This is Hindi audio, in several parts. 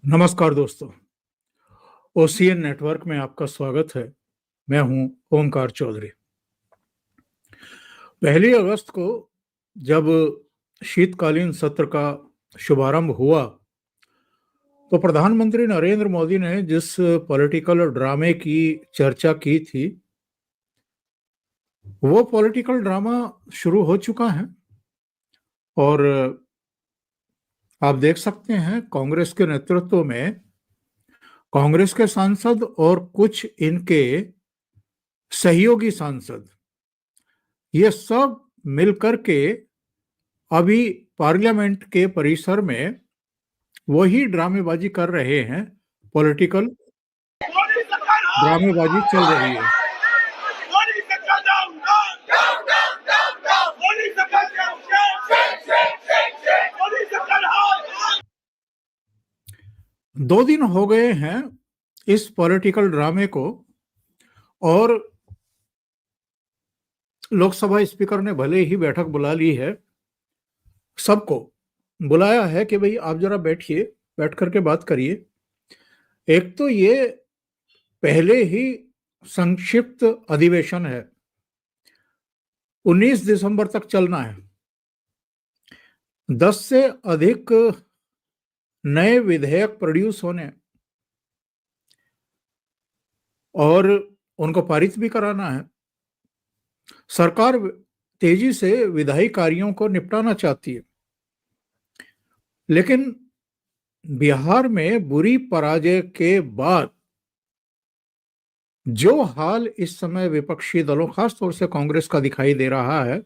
नमस्कार दोस्तों, ओसीएन नेटवर्क में आपका स्वागत है। मैं हूं ओमकार चौधरी। 1 अगस्त को जब शीतकालीन सत्र का शुभारंभ हुआ तो प्रधानमंत्री नरेंद्र मोदी ने जिस पॉलिटिकल ड्रामे की चर्चा की थी, वो पॉलिटिकल ड्रामा शुरू हो चुका है। और आप देख सकते हैं कांग्रेस के नेतृत्व में कांग्रेस के सांसद और कुछ इनके सहयोगी सांसद, ये सब मिलकर के अभी पार्लियामेंट के परिसर में वही ड्रामेबाजी कर रहे हैं। पॉलिटिकल ड्रामेबाजी चल रही है। दो दिन हो गए हैं इस पॉलिटिकल ड्रामे को, और लोकसभा स्पीकर ने भले ही बैठक बुला ली है, सबको बुलाया है कि भाई आप जरा बैठिए, बैठ करके बात करिए। एक तो ये पहले ही संक्षिप्त अधिवेशन है, 19 दिसंबर तक चलना है। 10 से अधिक नए विधेयक प्रोड्यूस होने और उनको पारित भी कराना है। सरकार तेजी से विधायी कार्यों को निपटाना चाहती है, लेकिन बिहार में बुरी पराजय के बाद जो हाल इस समय विपक्षी दलों, खासतौर से कांग्रेस का दिखाई दे रहा है,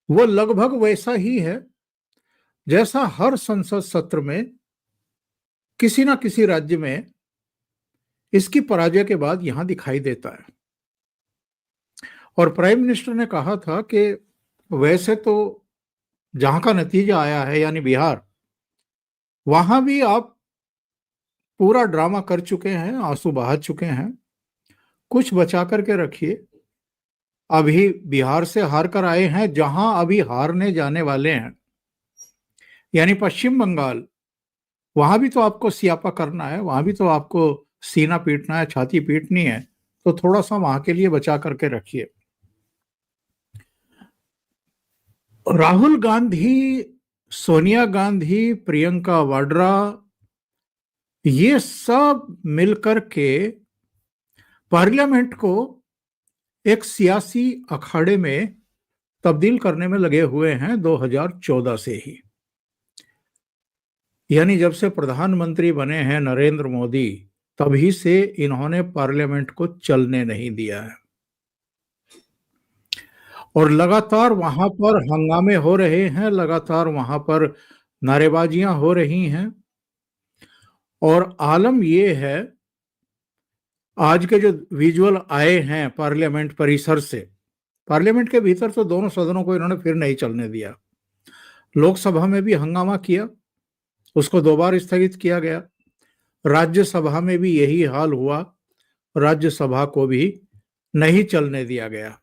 वो लगभग वैसा ही है जैसा हर संसद सत्र में किसी ना किसी राज्य में इसकी पराजय के बाद यहां दिखाई देता है। और प्राइम मिनिस्टर ने कहा था कि वैसे तो जहां का नतीजा आया है यानी बिहार, वहां भी आप पूरा ड्रामा कर चुके हैं, आंसू बहा चुके हैं, कुछ बचा करके रखिए। अभी बिहार से हार कर आए हैं, जहां अभी हारने जाने वाले हैं यानी पश्चिम बंगाल, वहां भी तो आपको सियापा करना है, वहां भी तो आपको सीना पीटना है, छाती पीटनी है, तो थोड़ा सा वहां के लिए बचा करके रखिए। राहुल गांधी, सोनिया गांधी, प्रियंका वाड्रा, ये सब मिलकर के पार्लियामेंट को एक सियासी अखाड़े में तब्दील करने में लगे हुए हैं 2014 से ही। यानी जब से प्रधानमंत्री बने हैं नरेंद्र मोदी, तभी से इन्होंने पार्लियामेंट को चलने नहीं दिया है। और लगातार वहां पर हंगामे हो रहे हैं, लगातार वहां पर नारेबाजियां हो रही हैं। और आलम यह है, आज के जो विजुअल आए हैं पार्लियामेंट परिसर से, पार्लियामेंट के भीतर तो दोनों सदनों को इन्होंने फिर नहीं चलने दिया। लोकसभा में भी हंगामा किया, उसको 2 बार स्थगित किया गया। राज्यसभा में भी यही हाल हुआ, राज्यसभा को भी नहीं चलने दिया गया।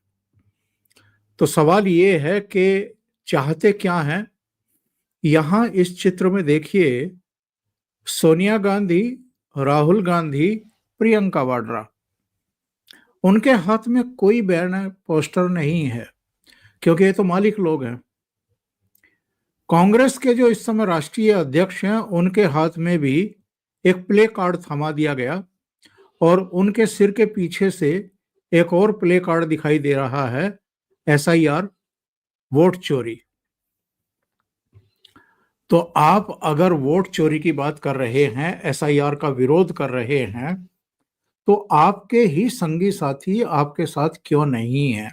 तो सवाल ये है कि चाहते क्या हैं। यहां इस चित्र में देखिए, सोनिया गांधी, राहुल गांधी, प्रियंका वाड्रा, उनके हाथ में कोई बैनर पोस्टर नहीं है, क्योंकि ये तो मालिक लोग हैं। कांग्रेस के जो इस समय राष्ट्रीय अध्यक्ष हैं, उनके हाथ में भी एक प्ले कार्ड थमा दिया गया, और उनके सिर के पीछे से एक और प्ले कार्ड दिखाई दे रहा है, SIR, वोट चोरी। तो आप अगर वोट चोरी की बात कर रहे हैं, SIR का विरोध कर रहे हैं, तो आपके ही संगी साथी आपके साथ क्यों नहीं है।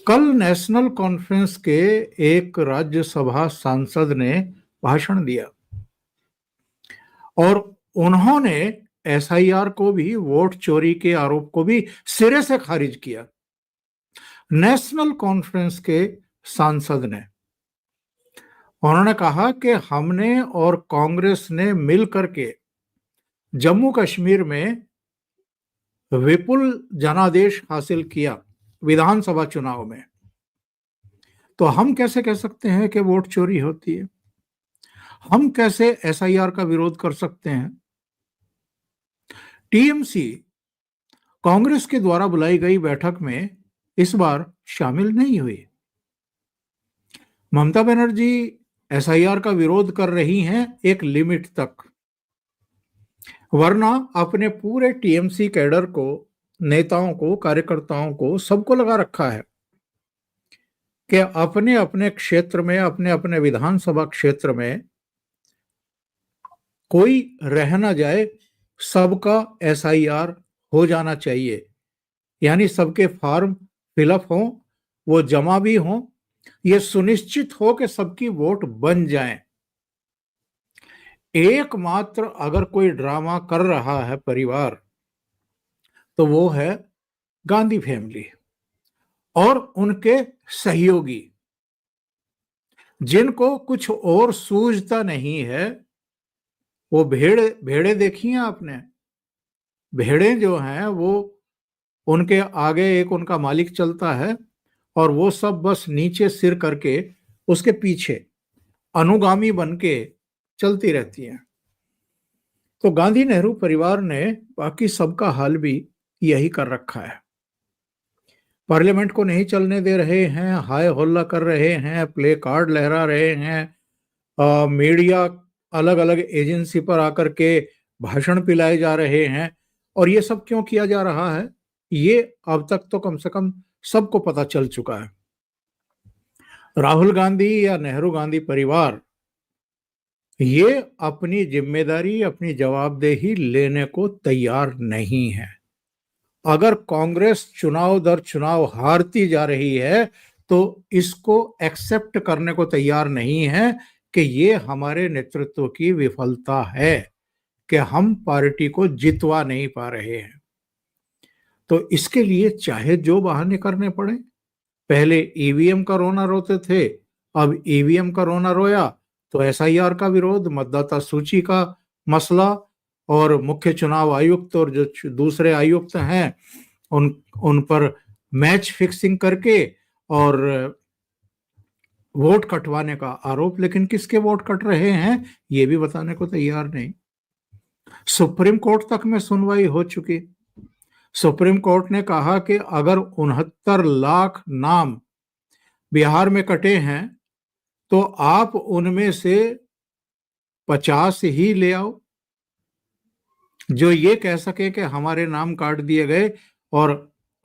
कल नेशनल कॉन्फ्रेंस के एक राज्यसभा सांसद ने भाषण दिया और उन्होंने SIR को भी, वोट चोरी के आरोप को भी सिरे से खारिज किया। नेशनल कॉन्फ्रेंस के सांसद ने, उन्होंने कहा कि हमने और कांग्रेस ने मिलकर के जम्मू कश्मीर में विपुल जनादेश हासिल किया विधानसभा चुनाव में, तो हम कैसे कह सकते हैं कि वोट चोरी होती है। हम कैसे एसआईआर का विरोध कर सकते हैं? टीएमसी कांग्रेस के द्वारा बुलाई गई बैठक में इस बार शामिल नहीं हुई। ममता बनर्जी एसआईआर का विरोध कर रही हैं एक लिमिट तक, वरना अपने पूरे टीएमसी कैडर को, नेताओं को, कार्यकर्ताओं को, सबको लगा रखा है कि अपने अपने क्षेत्र में, अपने अपने विधानसभा क्षेत्र में कोई रह ना जाए, सबका एसआईआर हो जाना चाहिए। यानी सबके फॉर्म फिलअप हों, वो जमा भी हों, ये सुनिश्चित हो कि सबकी वोट बन जाए। एकमात्र अगर कोई ड्रामा कर रहा है परिवार, तो वो है गांधी फैमिली और उनके सहयोगी, जिनको कुछ और सूझता नहीं है। वो भेड़े देखी हैं आपने? भेड़े जो हैं वो, उनके आगे एक उनका मालिक चलता है और वो सब बस नीचे सिर करके उसके पीछे अनुगामी बन के चलती रहती हैं। तो गांधी नेहरू परिवार ने बाकी सबका हाल भी यही कर रखा है। पार्लियामेंट को नहीं चलने दे रहे हैं, हाय होल्ला कर रहे हैं, प्ले कार्ड लहरा रहे हैं, मीडिया अलग अलग एजेंसी पर आकर के भाषण पिलाए जा रहे हैं। और ये सब क्यों किया जा रहा है, ये अब तक तो कम से कम सबको पता चल चुका है। राहुल गांधी या नेहरू गांधी परिवार ये अपनी जिम्मेदारी, अपनी जवाबदेही लेने को तैयार नहीं है। अगर कांग्रेस चुनाव दर चुनाव हारती जा रही है तो इसको एक्सेप्ट करने को तैयार नहीं है कि ये हमारे नेतृत्व की विफलता है कि हम पार्टी को जितवा नहीं पा रहे हैं। तो इसके लिए चाहे जो बहाने करने पड़े, पहले ईवीएम का रोना रोते थे, अब ईवीएम का रोना रोया तो एसआईआर का विरोध, मतदाता सूची का मसला और मुख्य चुनाव आयुक्त और जो दूसरे आयुक्त हैं उन पर मैच फिक्सिंग करके और वोट कटवाने का आरोप। लेकिन किसके वोट कट रहे हैं ये भी बताने को तैयार नहीं। सुप्रीम कोर्ट तक में सुनवाई हो चुकी। सुप्रीम कोर्ट ने कहा कि अगर 69 लाख नाम बिहार में कटे हैं तो आप उनमें से 50 ही ले आओ जो ये कह सके कि हमारे नाम काट दिए गए और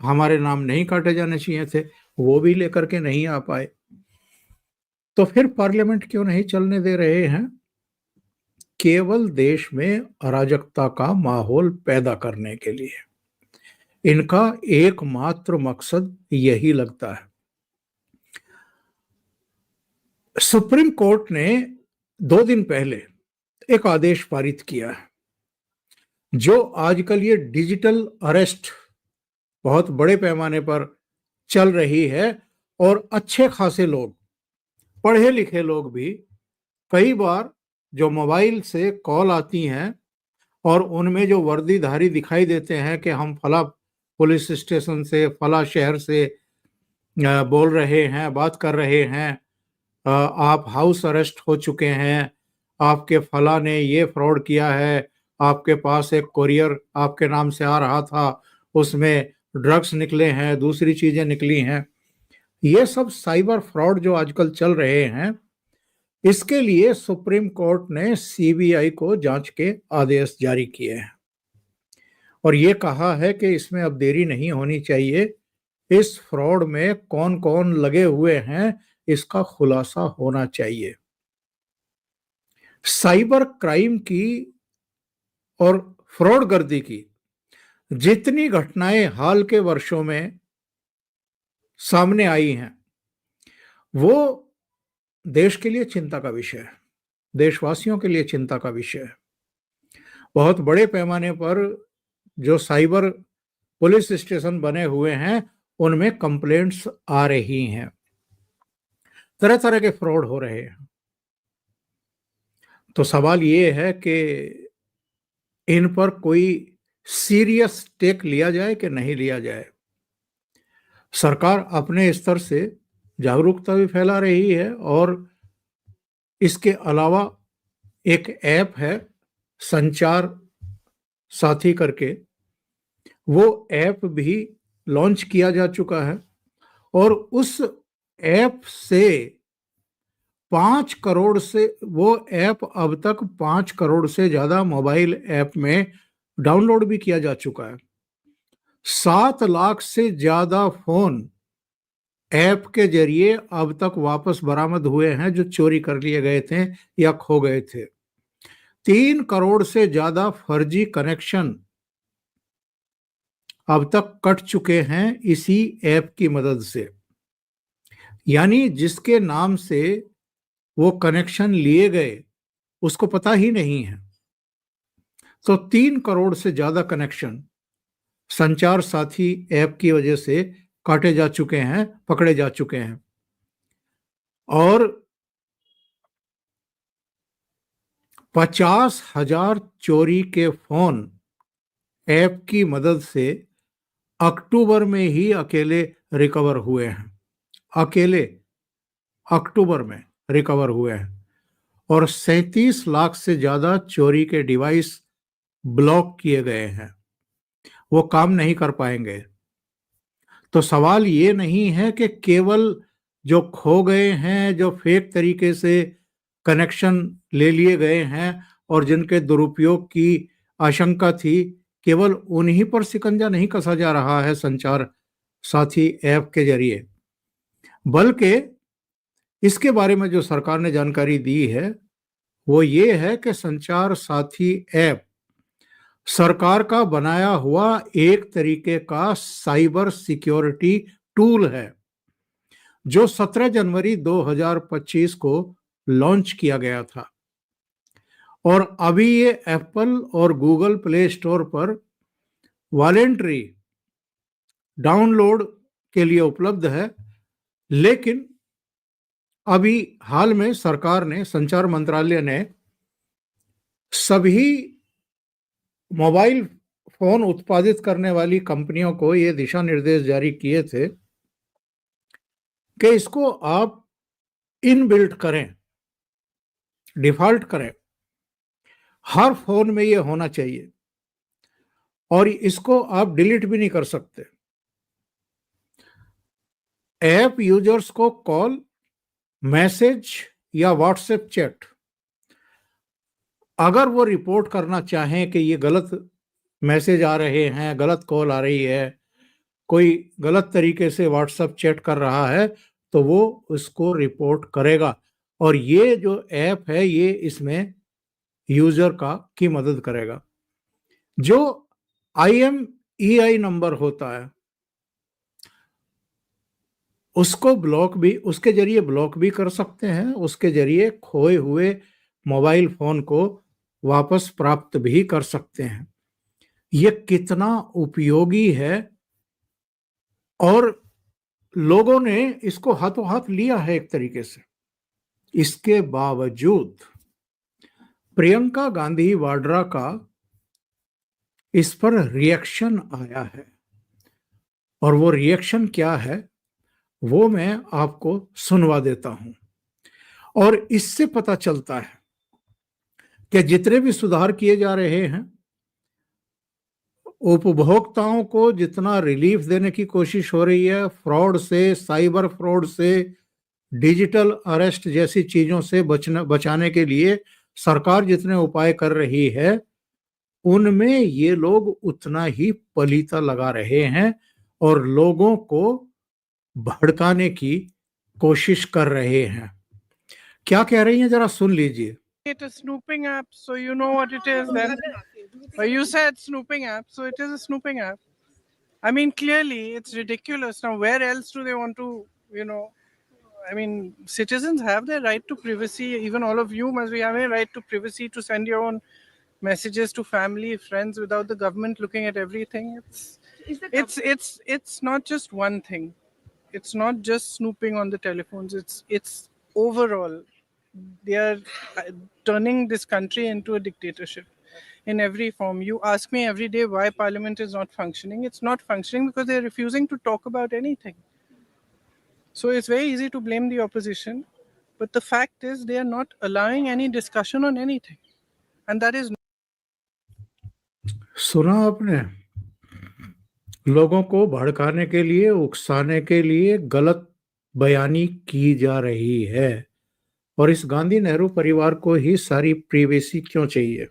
हमारे नाम नहीं काटे जाने चाहिए थे। वो भी लेकर के नहीं आ पाए। तो फिर पार्लियामेंट क्यों नहीं चलने दे रहे हैं? केवल देश में अराजकता का माहौल पैदा करने के लिए। इनका एकमात्र मकसद यही लगता है। सुप्रीम कोर्ट ने 2 दिन पहले एक आदेश पारित किया है। जो आजकल ये डिजिटल अरेस्ट बहुत बड़े पैमाने पर चल रही है और अच्छे खासे लोग, पढ़े लिखे लोग भी, कई बार जो मोबाइल से कॉल आती हैं और उनमें जो वर्दीधारी दिखाई देते हैं कि हम फला पुलिस स्टेशन से, फला शहर से बोल रहे हैं, बात कर रहे हैं, आप हाउस अरेस्ट हो चुके हैं, आपके फला ने ये फ्रॉड किया है, आपके पास एक कोरियर आपके नाम से आ रहा था, उसमें ड्रग्स निकले हैं, दूसरी चीजें निकली हैं। ये सब साइबर फ्रॉड जो आजकल चल रहे हैं, इसके लिए सुप्रीम कोर्ट ने सीबीआई को जांच के आदेश जारी किए हैं और ये कहा है कि इसमें अब देरी नहीं होनी चाहिए। इस फ्रॉड में कौन कौन लगे हुए हैं इसका खुलासा होना चाहिए। साइबर क्राइम की और फ्रॉड गर्दी की जितनी घटनाएं हाल के वर्षों में सामने आई हैं वो देश के लिए चिंता का विषय है, देशवासियों के लिए चिंता का विषय है। बहुत बड़े पैमाने पर जो साइबर पुलिस स्टेशन बने हुए हैं उनमें कंप्लेंट्स आ रही हैं, तरह तरह के फ्रॉड हो रहे हैं। तो सवाल ये है कि इन पर कोई सीरियस टेक लिया जाए कि नहीं लिया जाए। सरकार अपने स्तर से जागरूकता भी फैला रही है और इसके अलावा एक ऐप है संचार साथी करके, वो ऐप भी लॉन्च किया जा चुका है और उस ऐप से 5 करोड़ से वो ऐप अब तक 5 करोड़ से ज्यादा मोबाइल ऐप में डाउनलोड भी किया जा चुका है। 7 लाख से ज्यादा फोन ऐप के जरिए अब तक वापस बरामद हुए हैं जो चोरी कर लिए गए थे या खो गए थे। 3 करोड़ से ज्यादा फर्जी कनेक्शन अब तक कट चुके हैं इसी ऐप की मदद से, यानी जिसके नाम से वो कनेक्शन लिए गए उसको पता ही नहीं है। तो 3 करोड़ से ज्यादा कनेक्शन संचार साथी ऐप की वजह से काटे जा चुके हैं, पकड़े जा चुके हैं। और 50,000 चोरी के फोन ऐप की मदद से अक्टूबर में ही अकेले रिकवर हुए हैं। अकेले अक्टूबर में रिकवर हुए हैं और 37 लाख से ज्यादा चोरी के डिवाइस ब्लॉक किए गए हैं, वो काम नहीं कर पाएंगे। तो सवाल ये नहीं है कि केवल जो खो गए हैं, जो फेक तरीके से कनेक्शन ले लिए गए हैं और जिनके दुरुपयोग की आशंका थी, केवल उन्हीं पर शिकंजा नहीं कसा जा रहा है संचार साथी ऐप के जरिए, बल्कि इसके बारे में जो सरकार ने जानकारी दी है वो ये है कि संचार साथी ऐप सरकार का बनाया हुआ एक तरीके का साइबर सिक्योरिटी टूल है जो 17 जनवरी 2025 को लॉन्च किया गया था और अभी ये एप्पल और गूगल प्ले स्टोर पर वॉलेंट्री डाउनलोड के लिए उपलब्ध है। लेकिन अभी हाल में सरकार ने, संचार मंत्रालय ने सभी मोबाइल फोन उत्पादित करने वाली कंपनियों को ये दिशा निर्देश जारी किए थे कि इसको आप इनबिल्ट करें, डिफॉल्ट करें, हर फोन में ये होना चाहिए और इसको आप डिलीट भी नहीं कर सकते। ऐप यूजर्स को कॉल, मैसेज या व्हाट्सएप चैट अगर वो रिपोर्ट करना चाहें कि ये गलत मैसेज आ रहे हैं, गलत कॉल आ रही है, कोई गलत तरीके से व्हाट्सएप चैट कर रहा है, तो वो उसको रिपोर्ट करेगा और ये जो ऐप है ये इसमें यूजर की मदद करेगा। जो IMEI नंबर होता है उसको ब्लॉक भी, उसके जरिए ब्लॉक भी कर सकते हैं, उसके जरिए खोए हुए मोबाइल फोन को वापस प्राप्त भी कर सकते हैं। ये कितना उपयोगी है और लोगों ने इसको हाथों हाथ लिया है एक तरीके से। इसके बावजूद प्रियंका गांधी वाड्रा का इस पर रिएक्शन आया है और वो रिएक्शन क्या है वो मैं आपको सुनवा देता हूं और इससे पता चलता है कि जितने भी सुधार किए जा रहे हैं, उपभोक्ताओं को जितना रिलीफ देने की कोशिश हो रही है, फ्रॉड से, साइबर फ्रॉड से, डिजिटल अरेस्ट जैसी चीजों से बचाने के लिए सरकार जितने उपाय कर रही है, उनमें ये लोग उतना ही पलीता लगा रहे हैं और लोगों को भड़काने की कोशिश कर रहे हैं। क्या कह रही हैं जरा सुन लीजिए। It is snooping app, so you know what it is then. You said snooping app, so it is a snooping app. I mean, clearly, it's ridiculous. Now, where else do they want to, I mean, citizens have their right to privacy. Even all of you must be having a right to privacy to send your own messages to family, friends, without the government looking at everything. It's not just one thing. It's not just snooping on the telephones. It's overall. They are turning this country into a dictatorship in every form. You ask me every day why parliament is not functioning. It's not functioning because they're refusing to talk about anything. So it's very easy to blame the opposition, But the fact is, they are not allowing any discussion on anything. And that is सुना आपने, लोगों को भड़काने के लिए, उकसाने के लिए गलत बयानी की जा रही है। और इस गांधी नेहरू परिवार को ही सारी प्रिवेसी क्यों चाहिए?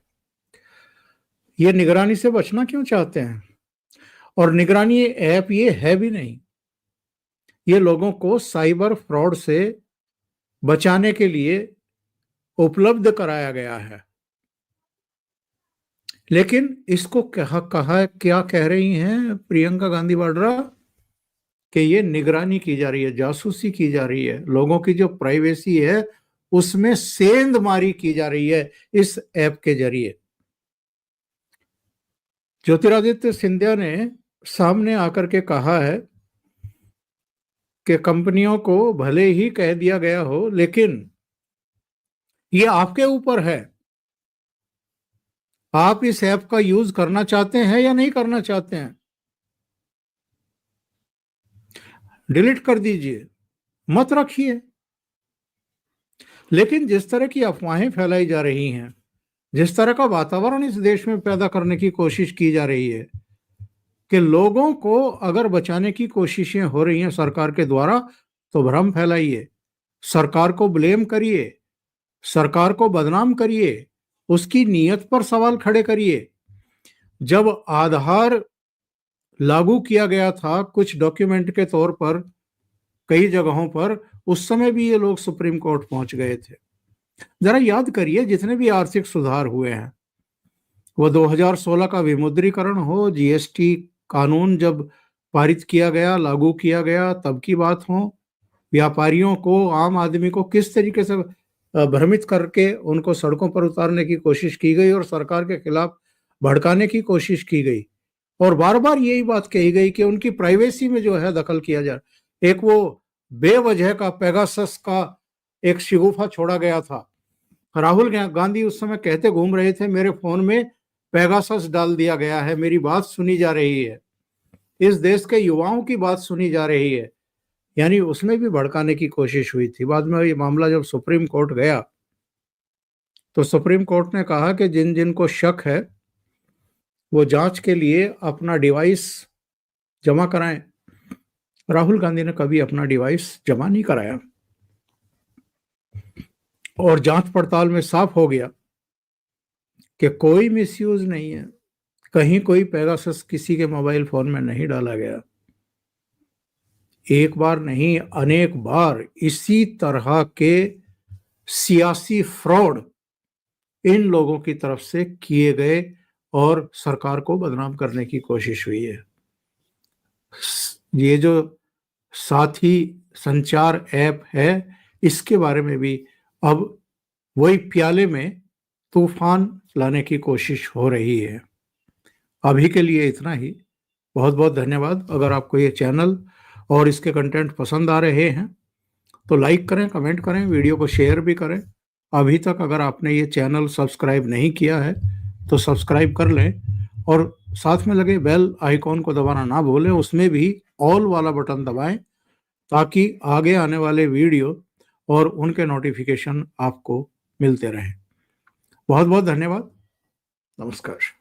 ये निगरानी से बचना क्यों चाहते हैं? और निगरानी ऐप ये है भी नहीं, ये लोगों को साइबर फ्रॉड से बचाने के लिए उपलब्ध कराया गया है। लेकिन इसको क्या कह रही हैं प्रियंका गांधी वाड्रा कि ये निगरानी की जा रही है, जासूसी की जा रही है, लोगों की जो प्राइवेसी है उसमें सेंधमारी की जा रही है इस ऐप के जरिए। ज्योतिरादित्य सिंधिया ने सामने आकर के कहा है कि कंपनियों को भले ही कह दिया गया हो, लेकिन ये आपके ऊपर है, आप इस ऐप का यूज करना चाहते हैं या नहीं करना चाहते हैं। डिलीट कर दीजिए, मत रखिए। लेकिन जिस तरह की अफवाहें फैलाई जा रही हैं, जिस तरह का वातावरण इस देश में पैदा करने की कोशिश की जा रही है कि लोगों को अगर बचाने की कोशिशें हो रही हैं सरकार के द्वारा, तो भ्रम फैलाइए, सरकार को ब्लेम करिए, सरकार को बदनाम करिए, उसकी नीयत पर सवाल खड़े करिए। जब आधार लागू किया गया था कुछ डॉक्यूमेंट के तौर पर कई जगहों पर, उस समय भी ये लोग सुप्रीम कोर्ट पहुंच गए थे। जरा याद करिए, जितने भी आर्थिक सुधार हुए हैं, वो 2016 का विमुद्रीकरण हो, जीएसटी कानून जब पारित किया गया, लागू किया गया, तब की बात हो, व्यापारियों को, आम आदमी को किस तरीके से भ्रमित करके उनको सड़कों पर उतारने की कोशिश की गई और सरकार के खिलाफ भड़काने की कोशिश की गई, और बार बार यही बात कही गई कि उनकी प्राइवेसी में जो है दखल किया जाए। एक वो बेवजह का पेगासस का एक शिगुफा छोड़ा गया था। राहुल गांधी उस समय कहते घूम रहे थे, मेरे फोन में पेगासस डाल दिया गया है, मेरी बात सुनी जा रही है, इस देश के युवाओं की बात सुनी जा रही है। यानी उसमें भी भड़काने की कोशिश हुई थी। बाद में ये मामला जब सुप्रीम कोर्ट गया तो सुप्रीम कोर्ट ने कहा कि जिन जिन को शक है वो जांच के लिए अपना डिवाइस जमा कराएं। राहुल गांधी ने कभी अपना डिवाइस जमा नहीं कराया, और जांच पड़ताल में साफ हो गया कि कोई मिसयूज नहीं है, कहीं कोई पेगासस किसी के मोबाइल फोन में नहीं डाला गया। एक बार नहीं, अनेक बार इसी तरह के सियासी फ्रॉड इन लोगों की तरफ से किए गए और सरकार को बदनाम करने की कोशिश हुई है। ये जो साथी संचार ऐप है, इसके बारे में भी अब वही प्याले में तूफान लाने की कोशिश हो रही है। अभी के लिए इतना ही। बहुत बहुत धन्यवाद। अगर आपको ये चैनल और इसके कंटेंट पसंद आ रहे हैं तो लाइक करें, कमेंट करें, वीडियो को शेयर भी करें। अभी तक अगर आपने ये चैनल सब्सक्राइब नहीं किया है तो सब्सक्राइब कर लें, और साथ में लगे बेल आइकॉन को दबाना ना भूलें, उसमें भी ऑल वाला बटन दबाएं ताकि आगे आने वाले वीडियो और उनके नोटिफिकेशन आपको मिलते रहें। बहुत बहुत धन्यवाद। नमस्कार।